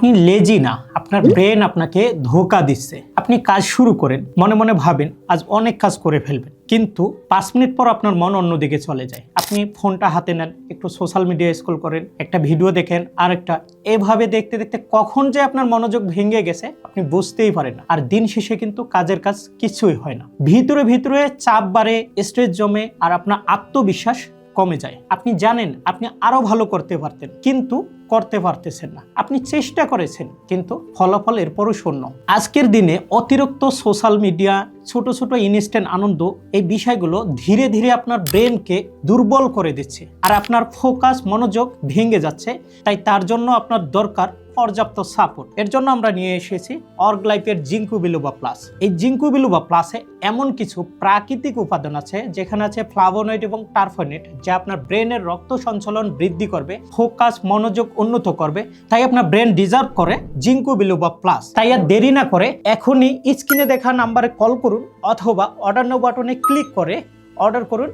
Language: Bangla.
আপনি লেজি না, আপনার ব্রেন আপনাকে ধোঁকা দিচ্ছে। আপনি কাজ শুরু করেন, মনে মনে ভাবেন আজ অনেক কাজ করে ফেলবেন, কিন্তু 5 মিনিট পর আপনার মন অন্যদিকে চলে যায়। আপনি ফোনটা হাতে নেন, একটু সোশ্যাল মিডিয়া স্ক্রল করেন, একটা ভিডিও দেখেন, আরেকটা, এভাবে দেখতে দেখতে কখন যে আপনার মনোযোগ ভেঙে গেছে আপনি বুঝতেই পারেন না। আর দিন শেষে কিন্তু কাজের কাজ কিছুই হয় না। ভিতরে ভিতরে চাপ বাড়ে, স্ট্রেস জমে, আর আপনার আত্মবিশ্বাস কমে যায়। আপনি জানেন আপনি আরো ভালো করতে পারতেন, কিন্তু করতে পারতেছেন না। আপনি চেষ্টা করেছেন, কিন্তু ফলাফল এরপরও শূন্য। আজকের দিনে অতিরিক্ত সোশ্যাল মিডিয়া, ছোট ছোট ইনস্ট্যান্ট আনন্দ, এই বিষয়গুলো ধীরে ধীরে আপনার ব্রেনকে দুর্বল করে দিচ্ছে, আর আপনার ফোকাস, মনোযোগ ভেঙে যাচ্ছে। তাই তার জন্য আপনার দরকার পর্যাপ্ত সাপোর্ট। এর জন্য আমরা নিয়ে এসেছি অর্গ লাইফের জিঙ্কু বিলুবা প্লাস। এই জিঙ্কু বিলুবা প্লাসে এমন কিছু প্রাকৃতিক উপাদান আছে, যেখানে আছে ফ্লাভোনয়েড এবং টারফোনেট, যা আপনার ব্রেনের রক্ত সঞ্চালন বৃদ্ধি করবে, ফোকাস, মনোযোগ উন্নত করবে। তাই আপনার ব্রেন ডিজার্ভ করে জিঙ্কু বিলুবা প্লাস। তাই আর দেরি না করে এখনই স্ক্রিনে দেখা নাম্বারে কল করুন, অথবা অর্ডার নাও বাটনে ক্লিক করে অর্ডার করুন